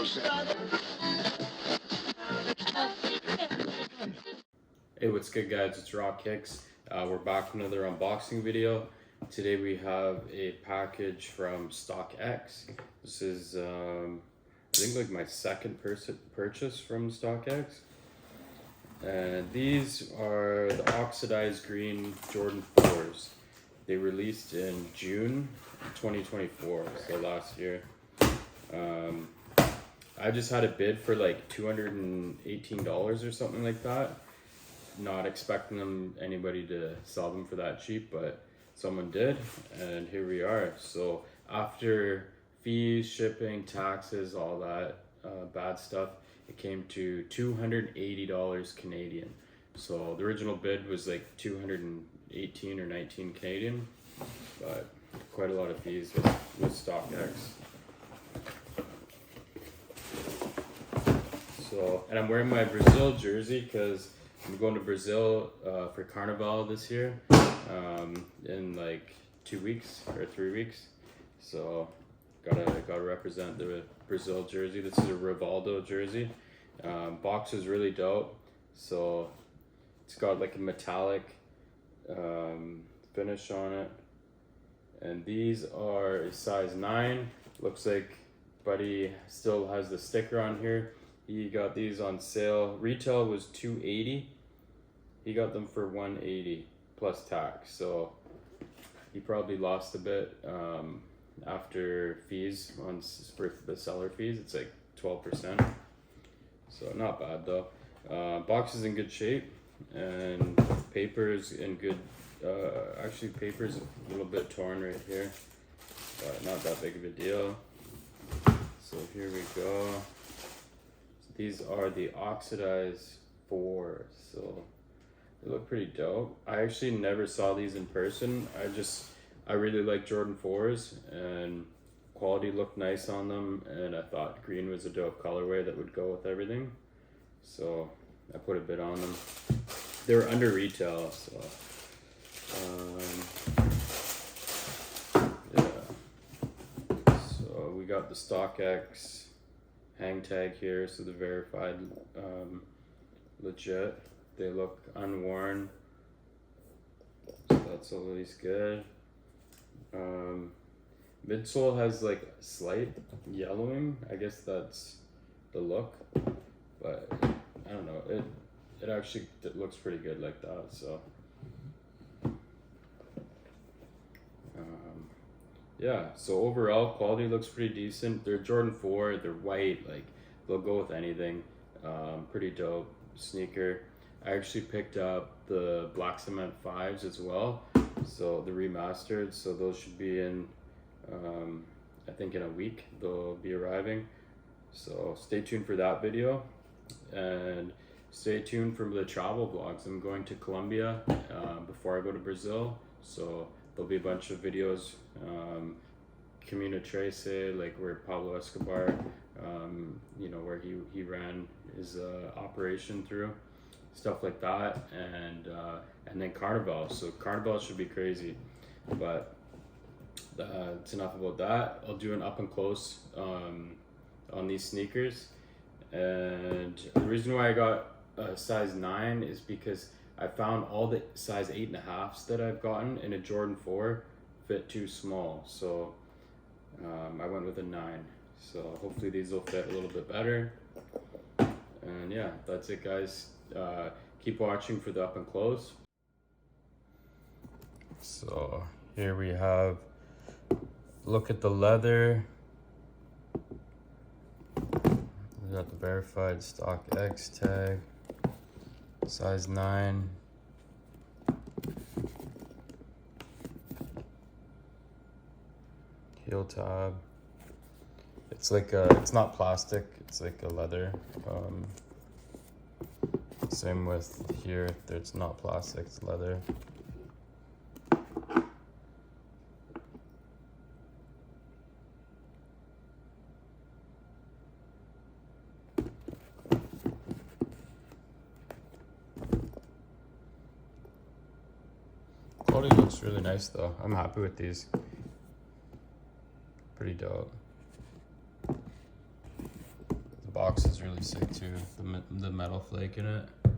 Hey, what's good guys, it's Rock Kicks. We're back with another unboxing video. Today we have a package from StockX. This is, I think like my second purchase from StockX. And these are the Oxidized Green Jordan 4s. They released in June 2024, so last year. I just had a bid for like $218 or something like that. Not expecting anybody to sell them for that cheap, but someone did, and here we are. So after fees, shipping, taxes, all that bad stuff, it came to $280 Canadian. So the original bid was like 218 or 19 Canadian, but quite a lot of fees with StockX. So, and I'm wearing my Brazil jersey because I'm going to Brazil for Carnival this year in like 2 weeks or 3 weeks. So gotta represent the Brazil jersey. This is a Rivaldo jersey. Box is really dope. So it's got like a metallic finish on it. And these are a size 9. Looks like Buddy still has the sticker on here. He got these on sale. Retail was $280. He got them for $180 plus tax. So he probably lost a bit after fees for the seller fees. It's like 12%. So not bad though. Box is in good shape, and paper's in good. Actually, paper's a little bit torn right here, but not that big of a deal. So here we go. These are the Oxidized 4s, so they look pretty dope. I actually never saw these in person. I really like Jordan 4s, and quality looked nice on them, and I thought green was a dope colorway that would go with everything. So I put a bid on them. They were under retail, so yeah. So we got the StockX hang tag here, so the verified legit. They look unworn, so that's always good. Midsole has like slight yellowing. I guess that's the look, but I don't know, it actually looks pretty good like that. So yeah, so overall quality looks pretty decent. They're Jordan 4, they're white, like they'll go with anything. Pretty dope sneaker. I actually picked up the Black Cement 5s as well, so the remastered. So those should be in, I think in a week they'll be arriving. So stay tuned for that video, and stay tuned for the travel vlogs. I'm going to Colombia before I go to Brazil, so there'll be a bunch of videos, Camino Trace, like where Pablo Escobar, you know, where he ran his operation through, stuff like that, and then Carnival. So Carnival should be crazy, but it's enough about that. I'll do an up and close on these sneakers, and the reason why I got a size 9 is because I found all the size 8.5s that I've gotten in a Jordan 4 fit too small, so I went with a 9. So hopefully these will fit a little bit better. And yeah, that's it guys. Keep watching for the up and close. So here we have, look at the leather. We got the verified StockX tag, size 9. Heel tab. It's like it's not plastic, it's like a leather. Same with here, it's not plastic, it's leather. Quality looks really nice though. I'm happy with these. Pretty dope. box is really sick too. The metal flake in it.